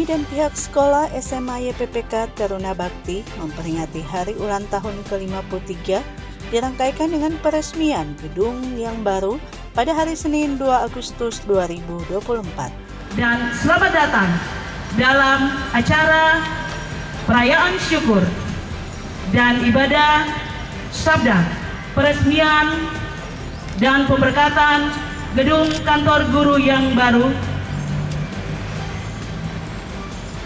Kami dan pihak sekolah SMA YPPK Taruna Bakti memperingati hari ulang tahun ke-53 dirangkaikan dengan peresmian gedung yang baru pada hari Senin 2 Agustus 2024. Dan selamat datang dalam acara perayaan syukur dan ibadah sabda peresmian dan pemberkatan gedung kantor guru yang baru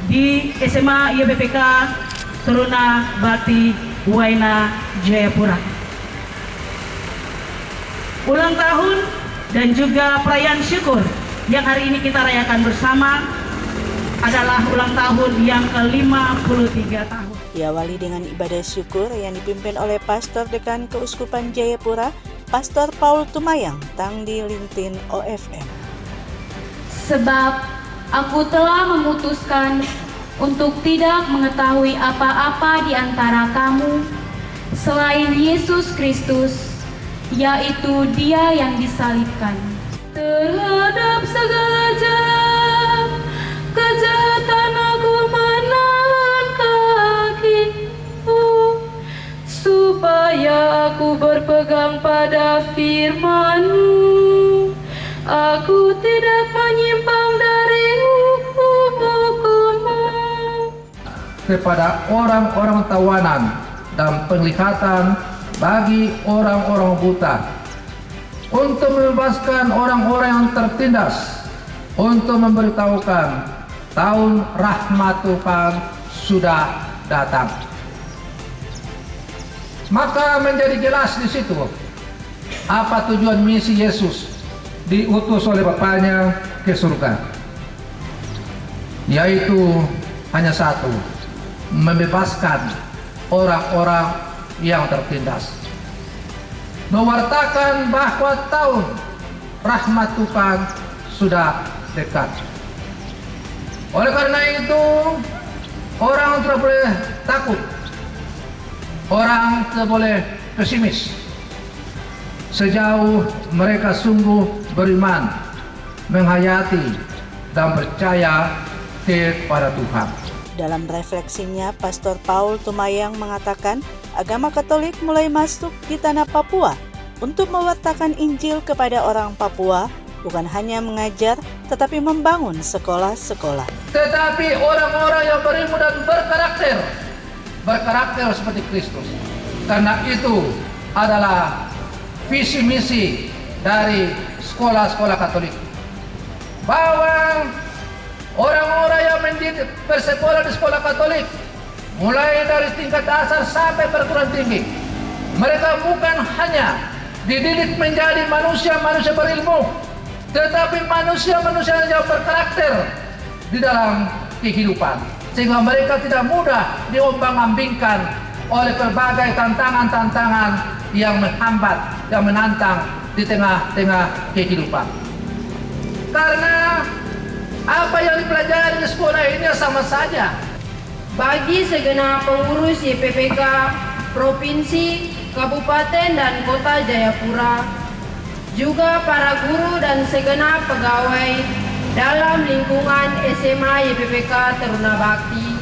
di SMA YPPK Taruna Bakti Waina Jayapura. Ulang tahun dan juga perayaan syukur yang hari ini kita rayakan bersama adalah ulang tahun yang ke-53 tahun. Diawali dengan ibadah syukur yang dipimpin oleh Pastor Dekan Keuskupan Jayapura, Pastor Paul Tumayang, Tangdi Lintin OFM. Sebab aku telah memutuskan untuk tidak mengetahui apa-apa di antara kamu selain Yesus Kristus, yaitu Dia yang disalibkan. Terhadap segala jalan kejahatan aku menahan kakiku, supaya aku berpegang pada firman-Mu. Aku tidak menyimpang dari hukum-Mu. Kepada orang-orang tawanan dan penglihatan bagi orang-orang buta, untuk membebaskan orang-orang yang tertindas, untuk memberitahukan tahun rahmat Tuhan sudah datang. Maka menjadi jelas di situ apa tujuan misi Yesus diutus oleh Bapaknya ke surga, yaitu hanya satu: membebaskan orang-orang yang tertindas, mewartakan bahwa tahun rahmat Tuhan sudah dekat. Oleh karena itu, orang tidak boleh takut, orang tidak boleh pesimis, sejauh mereka sungguh beriman, menghayati dan percaya kepada Tuhan. Dalam refleksinya, Pastor Paul Tumayang mengatakan agama Katolik mulai masuk di tanah Papua untuk mewartakan Injil kepada orang Papua, bukan hanya mengajar, tetapi membangun sekolah-sekolah. Tetapi orang-orang yang berilmu dan berkarakter seperti Kristus. Karena itu adalah visi misi dari sekolah-sekolah Katolik, bahwa orang-orang yang bersekolah di sekolah Katolik, mulai dari tingkat dasar sampai perguruan tinggi, mereka bukan hanya dididik menjadi manusia-manusia berilmu, tetapi manusia-manusia yang berkarakter di dalam kehidupan, sehingga mereka tidak mudah diombang-ambingkan oleh berbagai tantangan-tantangan yang menghambat, yang menantang di tengah-tengah kehidupan. Karena apa yang dipelajari di sekolah ini sama saja. Bagi segenap pengurus YPPK Provinsi, Kabupaten dan Kota Jayapura, juga para guru dan segenap pegawai dalam lingkungan SMA YPPK Taruna Bakti,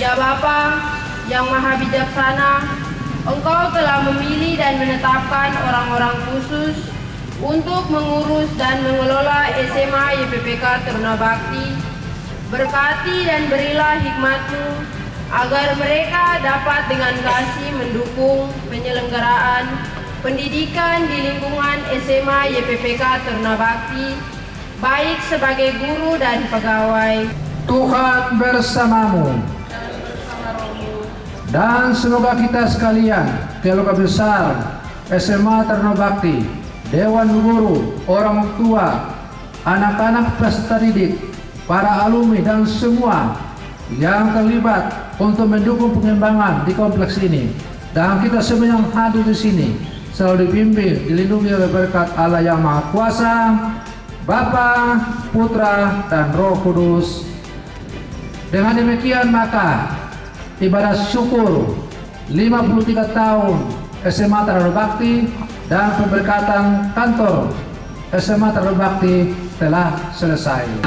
ya Bapa yang Maha Bijaksana, Engkau telah memilih dan menetapkan orang-orang khusus untuk mengurus dan mengelola SMA YPPK Taruna Bakti. Berkati dan berilah hikmat-Mu agar mereka dapat dengan kasih mendukung penyelenggaraan pendidikan di lingkungan SMA YPPK Taruna Bakti, baik sebagai guru dan pegawai. Tuhan bersamamu, dan semoga kita sekalian, keluarga besar SMA Taruna Bakti, Dewan Guru, orang tua, anak-anak peserta didik, para alumni dan semua yang terlibat untuk mendukung pengembangan di kompleks ini, dan kita semua yang hadir di sini selalu dibimbing, dilindungi oleh berkat Allah yang Maha Kuasa, Bapa, Putra, dan Roh Kudus. Dengan demikian maka ibadah syukur 53 tahun SMA Taruna Bakti dan pemberkatan kantor SMA Taruna Bakti telah selesai.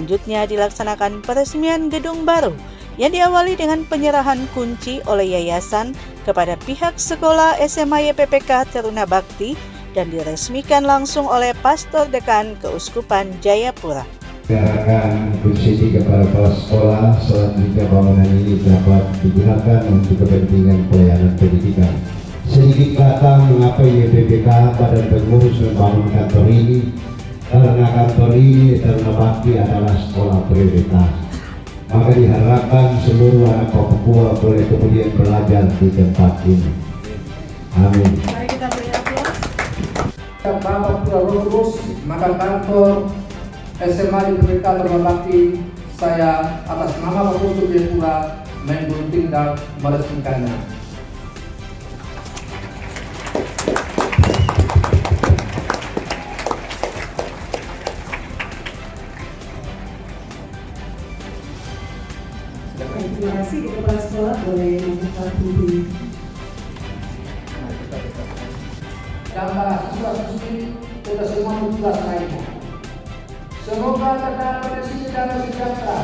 Selanjutnya dilaksanakan peresmian gedung baru yang diawali dengan penyerahan kunci oleh yayasan kepada pihak sekolah SMA YPPK Teruna Bakti dan diresmikan langsung oleh Pastor Dekan Keuskupan Jayapura. Akan bersedi kepada kepala sekolah selanjutnya bangunan ini dapat digunakan untuk kepentingan pelayanan pendidikan. Sedikit kata mengapa YPPK Badan Pengurus membangun kantor ini, karena kantor ini Teruna Bakti adalah sekolah prioritas. Maka diharapkan seluruh anak Papua boleh kemudian belajar di tempat ini. Amin. Mari kita beri aplaus. Bapak Pura terus maka kantor SMA YPPK Teruna Bakti, saya atas nama Bapak Pura Jayapura mengambil tindak meresmikannya. Terima kasih Kepala Sekolah boleh membuka buku. Dan para siswa-siswi kita semua tugas lainnya. Semoga terdapat presisi dan sejahtera,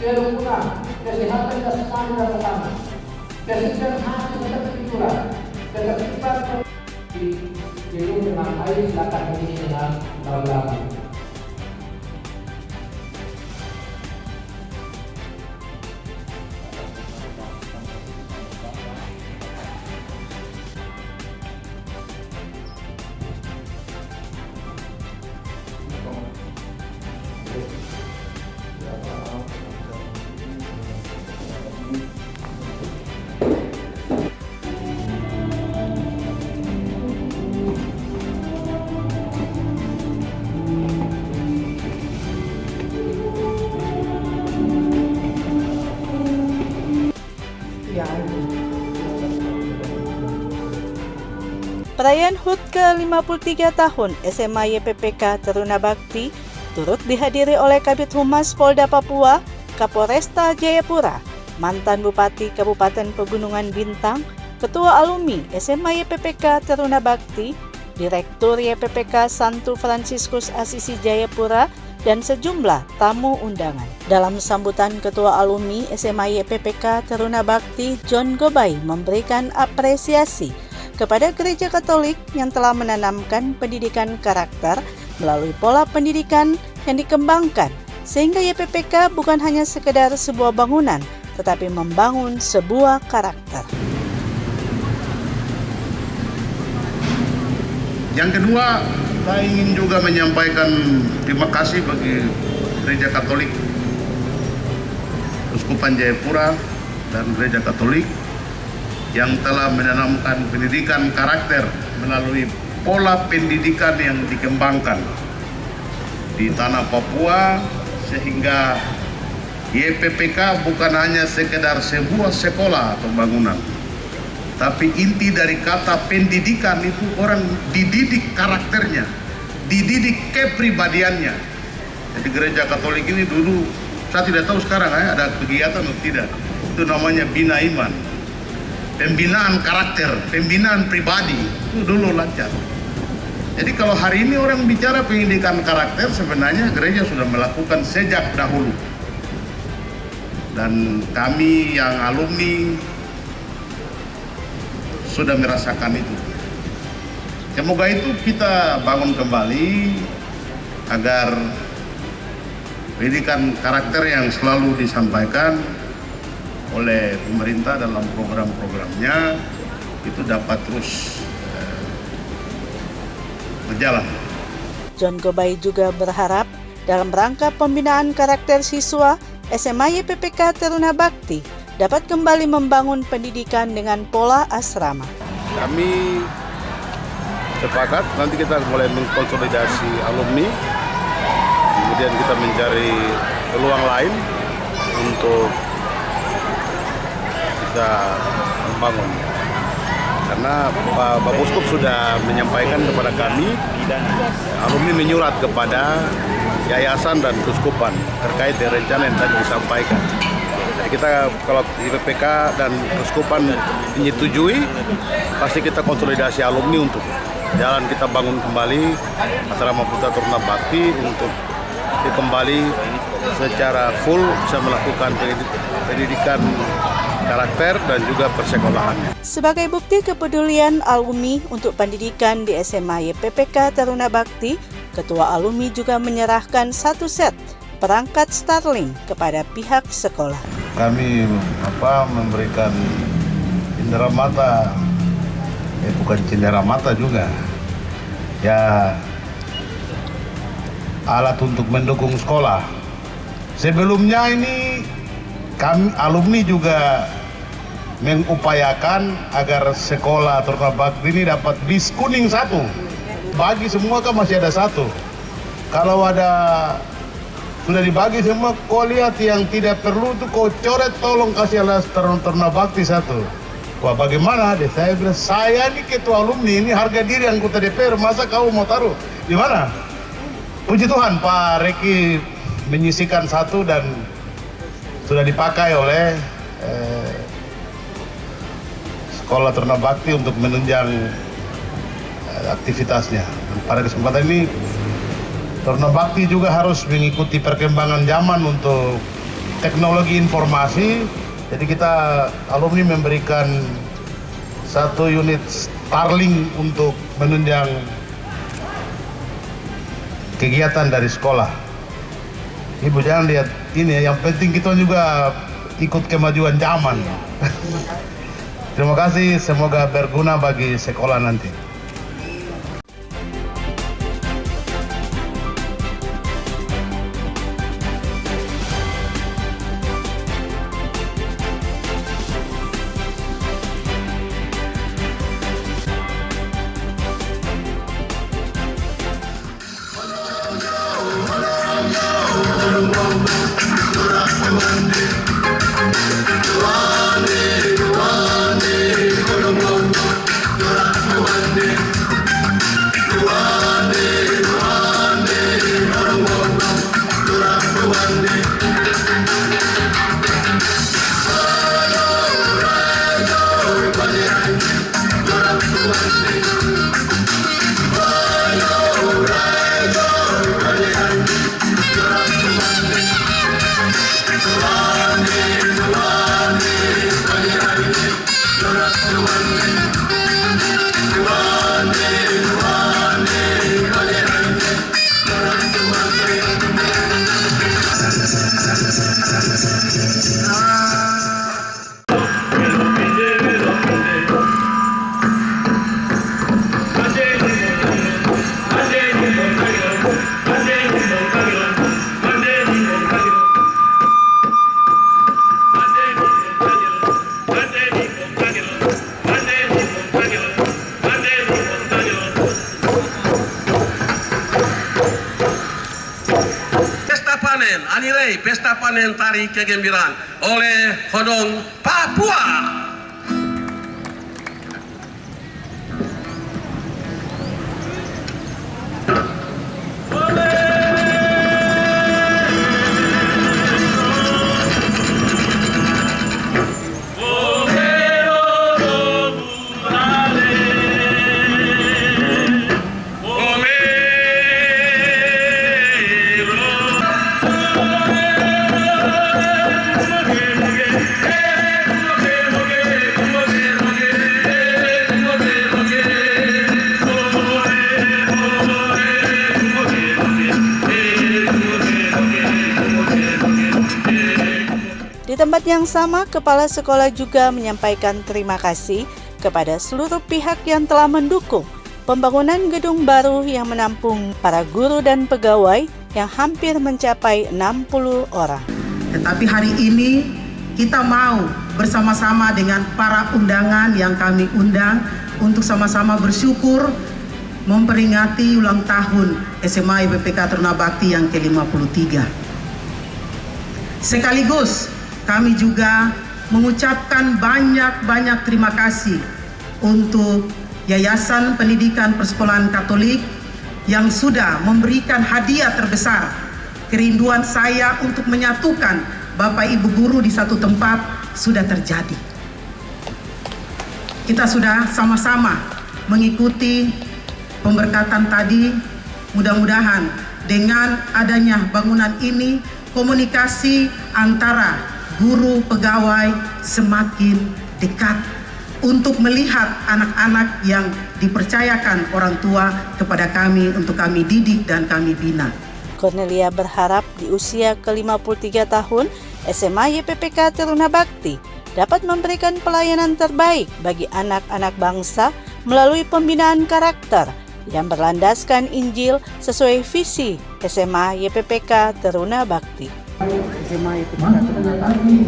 kerukunan, kesehatan jasmani dan rohani, kesejahteraan hati dan pikiran, ketertiban di dengan air silakan ini dengan lagu-lagu. Perayaan HUT ke-53 tahun SMA YPPK Teruna Bakti turut dihadiri oleh Kabid Humas Polda Papua, Kapolresta Jayapura, mantan Bupati Kabupaten Pegunungan Bintang, Ketua Alumni SMA YPPK Teruna Bakti, Direktur YPPK Santo Fransiskus Asisi Jayapura, dan sejumlah tamu undangan. Dalam sambutan Ketua Alumni SMA YPPK Teruna Bakti, John Gobay memberikan apresiasi kepada Gereja Katolik yang telah menanamkan pendidikan karakter melalui pola pendidikan yang dikembangkan, sehingga YPPK bukan hanya sekedar sebuah bangunan, tetapi membangun sebuah karakter. Yang kedua, saya ingin juga menyampaikan terima kasih bagi Gereja Katolik Keuskupan Jayapura dan Gereja Katolik yang telah menanamkan pendidikan karakter melalui pola pendidikan yang dikembangkan di tanah Papua, sehingga YPPK bukan hanya sekedar sebuah sekolah atau bangunan, tapi inti dari kata pendidikan itu orang dididik karakternya, dididik kepribadiannya. Jadi Gereja Katolik ini dulu, saya tidak tahu sekarang ada kegiatan atau tidak, itu namanya bina iman. Pembinaan karakter, pembinaan pribadi, itu dulu lancar. Jadi kalau hari ini orang bicara pendidikan karakter, sebenarnya gereja sudah melakukan sejak dahulu. Dan kami yang alumni sudah merasakan itu. Semoga itu kita bangun kembali agar pendidikan karakter yang selalu disampaikan oleh pemerintah dalam program-programnya itu dapat terus berjalan. John Gobay juga berharap dalam rangka pembinaan karakter siswa, SMA YPPK Teruna Bakti dapat kembali membangun pendidikan dengan pola asrama. Kami sepakat nanti kita mulai mengkonsolidasi alumni, kemudian kita mencari peluang lain untuk bisa membangun. Karena Pak Uskup sudah menyampaikan kepada kami, alumni menyurat kepada yayasan dan keuskupan terkait dengan rencana yang tadi disampaikan. Jadi kita kalau YPPK dan keuskupan menyetujui, pasti kita konsolidasi alumni untuk jalan kita bangun kembali asrama Putra Teruna Bakti untuk kembali secara full bisa melakukan pendidikan karakter dan juga persekolahannya. Sebagai bukti kepedulian alumni untuk pendidikan di SMA YPPK Taruna Bakti, Ketua Alumni juga menyerahkan 1 set perangkat Starlink kepada pihak sekolah. Kami memberikan cindera mata, bukan cindera mata juga, ya alat untuk mendukung sekolah. Sebelumnya ini kami alumni juga mengupayakan agar sekolah Taruna Bakti ini dapat bis kuning 1. Bagi semua kan masih ada 1. Kalau ada sudah dibagi semua, kau lihat yang tidak perlu tuh kau coret, tolong kasih alas Taruna Bakti 1. Wah, bagaimana deh? Saya bilang, saya ini ketua alumni, ini harga diri anggota DPR, masa kau mau taruh di mana? Puji Tuhan, Pak Reki menyisikan 1 dan sudah dipakai oleh sekolah Taruna Bakti untuk menunjang aktivitasnya. Dan pada kesempatan ini Taruna Bakti juga harus mengikuti perkembangan zaman untuk teknologi informasi. Jadi kita alumni memberikan 1 unit Starlink untuk menunjang kegiatan dari sekolah. Ibu jangan lihat ini, yang penting kita juga ikut kemajuan zaman. Terima kasih, semoga berguna bagi sekolah nanti. Pesta panen tari kegembiraan oleh Hodong Papua. Di tempat yang sama, Kepala Sekolah juga menyampaikan terima kasih kepada seluruh pihak yang telah mendukung pembangunan gedung baru yang menampung para guru dan pegawai yang hampir mencapai 60 orang. Tetapi hari ini kita mau bersama-sama dengan para undangan yang kami undang untuk sama-sama bersyukur memperingati ulang tahun SMA YPPK Taruna Bakti yang ke-53. Sekaligus kami juga mengucapkan banyak-banyak terima kasih untuk Yayasan Pendidikan Persekolahan Katolik yang sudah memberikan hadiah terbesar. Kerinduan saya untuk menyatukan Bapak Ibu guru di satu tempat sudah terjadi. Kita sudah sama-sama mengikuti pemberkatan tadi. Mudah-mudahan dengan adanya bangunan ini komunikasi antara guru pegawai semakin dekat untuk melihat anak-anak yang dipercayakan orang tua kepada kami untuk kami didik dan kami bina. Cornelia berharap di usia ke-53 tahun, SMA YPPK Taruna Bakti dapat memberikan pelayanan terbaik bagi anak-anak bangsa melalui pembinaan karakter yang berlandaskan Injil sesuai visi SMA YPPK Taruna Bakti. SMA YPPK Taruna Bakti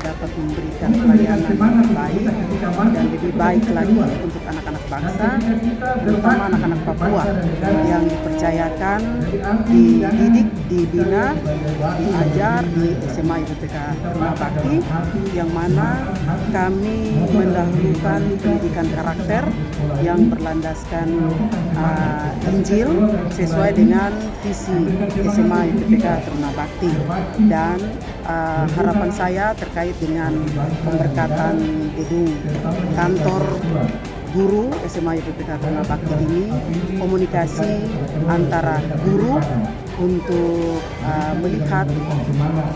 dapat memberikan pelayanan yang baik dan lebih baik lagi untuk anak-anak bangsa, terutama anak-anak Papua yang dipercayakan, dididik, dibina, diajar di SMA YPPK Taruna Bakti, yang mana kami mendahulukan pendidikan karakter yang berlandaskan Injil sesuai dengan visi SMA YPPK Taruna Bakti. Dan harapan saya terkait dengan pemberkatan gedung kantor guru SMA YPPK Taruna Bakti ini, komunikasi antara guru untuk melihat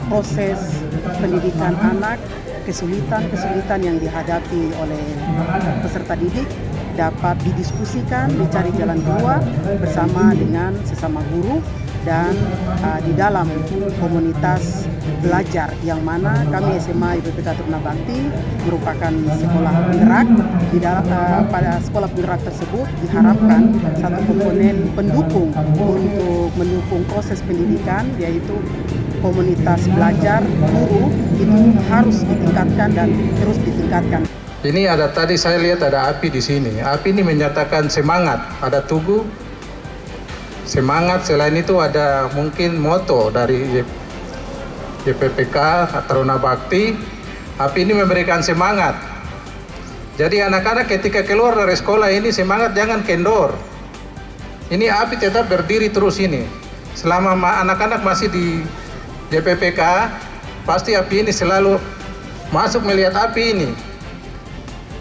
proses pendidikan anak, kesulitan-kesulitan yang dihadapi oleh peserta didik dapat didiskusikan, dicari jalan keluar bersama dengan sesama guru dan di dalam komunitas belajar yang mana kami SMA YPPK Taruna Bakti merupakan sekolah penggerak. Di dalam pada sekolah penggerak tersebut diharapkan satu komponen pendukung untuk mendukung proses pendidikan, yaitu komunitas belajar guru itu harus ditingkatkan dan terus ditingkatkan. Ini ada tadi saya lihat ada api di sini. Api ini menyatakan semangat, ada tugu, semangat. Selain itu ada mungkin moto dari YPPK Taruna Bakti. Api ini memberikan semangat. Jadi anak-anak ketika keluar dari sekolah ini semangat, jangan kendor. Ini api tetap berdiri terus ini. Selama anak-anak masih di YPPK, pasti api ini selalu masuk melihat api ini.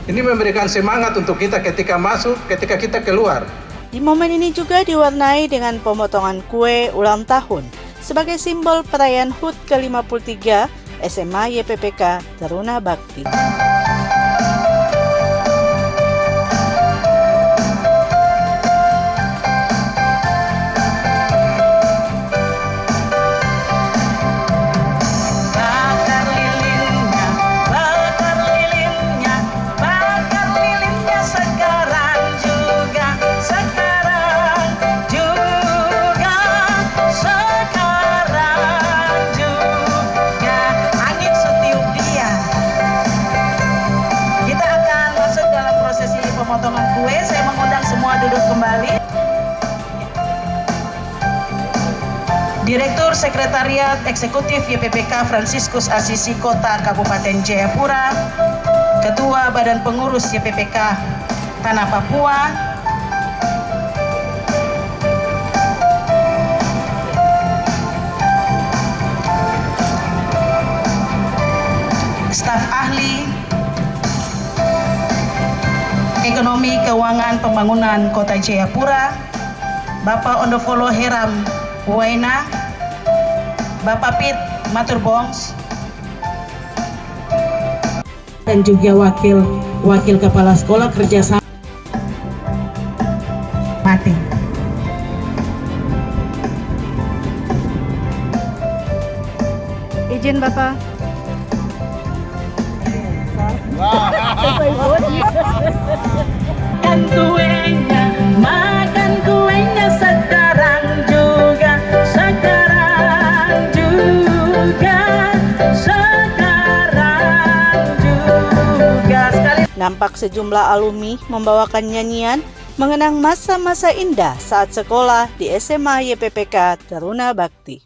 Ini memberikan semangat untuk kita ketika masuk, ketika kita keluar. Di momen ini juga diwarnai dengan pemotongan kue ulang tahun sebagai simbol perayaan HUT ke-53 SMA YPPK Taruna Bakti. Pemotongan kue, saya mengundang semua duduk kembali. Direktur Sekretariat Eksekutif YPPK Fransiskus Asisi Kota Kabupaten Jayapura, Ketua Badan Pengurus YPPK Tanah Papua, staf ahli Ekonomi Keuangan Pembangunan Kota Jayapura, Bapak Ondofolo Heram Waina, Bapak Pit Maturbongs, dan juga wakil kepala sekolah kerjasama mati. Izin Bapak. Makan kuenya sekarang juga. Nampak sejumlah alumni membawakan nyanyian mengenang masa-masa indah saat sekolah di SMA YPPK Taruna Bakti.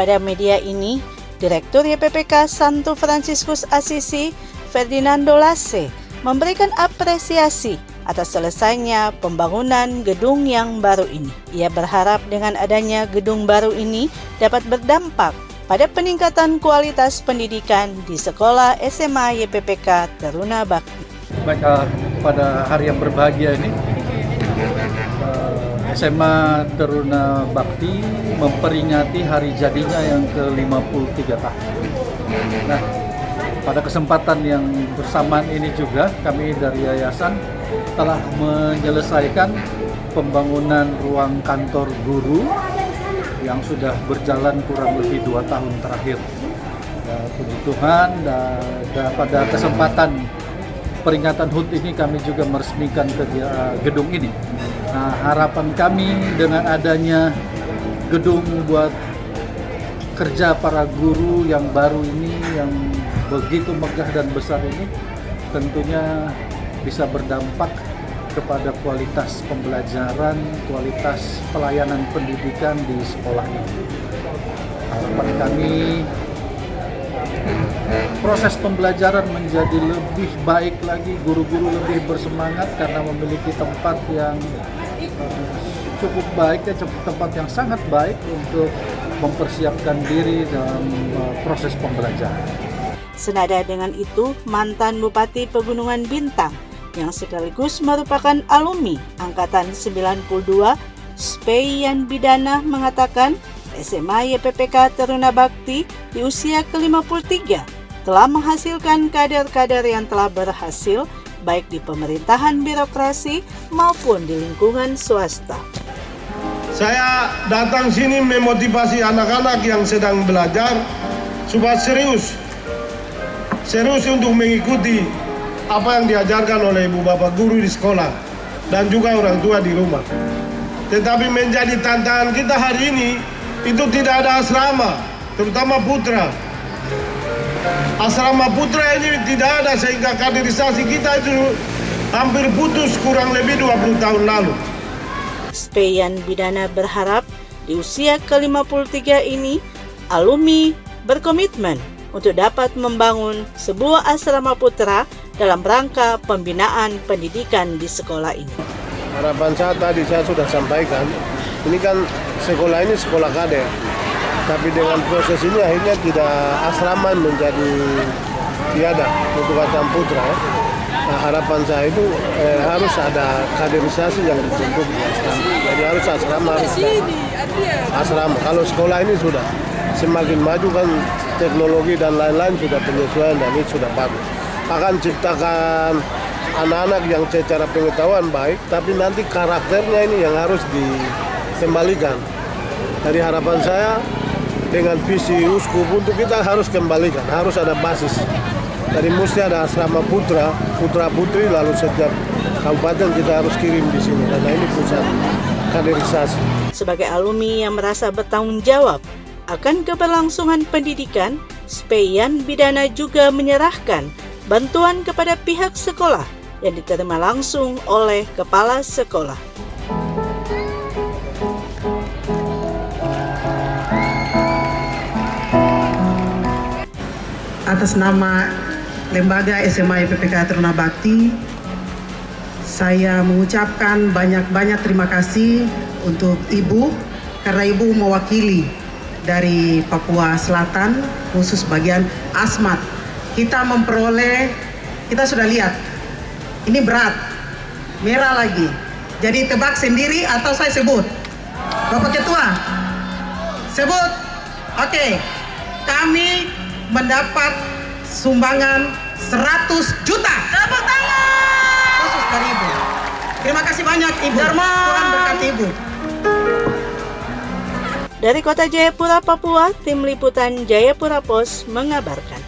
Pada media ini, Direktur YPPK Santo Fransiskus Assisi, Ferdinando Lasse, memberikan apresiasi atas selesainya pembangunan gedung yang baru ini. Ia berharap dengan adanya gedung baru ini dapat berdampak pada peningkatan kualitas pendidikan di sekolah SMA YPPK Taruna Bakti. Baik, pada hari yang berbahagia ini, SMA Taruna Bakti memperingati hari jadinya yang ke-53 tahun. Nah, pada kesempatan yang bersamaan ini juga kami dari yayasan telah menyelesaikan pembangunan ruang kantor guru yang sudah berjalan kurang lebih 2 tahun terakhir. Puji Tuhan, pada kesempatan peringatan HUT ini kami juga meresmikan gedung ini. Nah, harapan kami dengan adanya gedung buat kerja para guru yang baru ini, yang begitu megah dan besar ini, tentunya bisa berdampak kepada kualitas pembelajaran, kualitas pelayanan pendidikan di sekolah ini. Harapan kami proses pembelajaran menjadi lebih baik lagi, guru-guru lebih bersemangat karena memiliki tempat yang cukup baik, tempat yang sangat baik untuk mempersiapkan diri dalam proses pembelajaran. Senada dengan itu, mantan Bupati Pegunungan Bintang yang sekaligus merupakan alumni Angkatan 92, Speyan Bidana mengatakan SMA YPPK Taruna Bakti di usia ke-53 telah menghasilkan kader-kader yang telah berhasil baik di pemerintahan birokrasi maupun di lingkungan swasta. Saya datang sini memotivasi anak-anak yang sedang belajar supaya serius untuk mengikuti apa yang diajarkan oleh ibu bapak guru di sekolah dan juga orang tua di rumah. Tetapi menjadi tantangan kita hari ini itu tidak ada asrama, terutama putra. Asrama putra ini tidak ada sehingga kaderisasi kita itu hampir putus kurang lebih 20 tahun lalu. Speyan Bidana berharap di usia ke-53 ini alumni berkomitmen untuk dapat membangun sebuah asrama putra dalam rangka pembinaan pendidikan di sekolah ini. Harapan saya tadi saya sudah sampaikan, ini kan sekolah ini sekolah kader, tapi dengan proses ini akhirnya tidak asrama menjadi tiada untuk asrama putra. Nah, harapan saya itu harus ada kaderisasi yang dibentuk di asrama. Jadi harus asrama, asrama. Kalau sekolah ini sudah semakin maju kan teknologi dan lain-lain sudah penyesuaian dan itu sudah bagus. Akan ciptakan anak-anak yang secara pengetahuan baik, tapi nanti karakternya ini yang harus dikembalikan. Dari harapan saya dengan visi uskup untuk kita harus kembalikan, harus ada basis. Dari mesti ada asrama putra putri, lalu setiap kabupaten kita harus kirim di sini karena ini pusat kaderisasi. Sebagai alumni yang merasa bertanggung jawab akan keberlangsungan pendidikan, Speyan Bidana juga menyerahkan bantuan kepada pihak sekolah yang diterima langsung oleh kepala sekolah. Atas nama Lembaga SMA YPPK Taruna Bakti, saya mengucapkan banyak-banyak terima kasih untuk Ibu, karena Ibu mewakili dari Papua Selatan, khusus bagian Asmat. Kita memperoleh, kita sudah lihat, ini berat, merah lagi. Jadi tebak sendiri atau saya sebut? Bapak Ketua, sebut? Oke, kami mendapat sumbangan 100 juta. Tepuk tangan! Khusus dari Ibu. Terima kasih banyak Ibu. Tuhan berkati Ibu. Dari Kota Jayapura, Papua, Tim Liputan Jayapura Pos mengabarkan.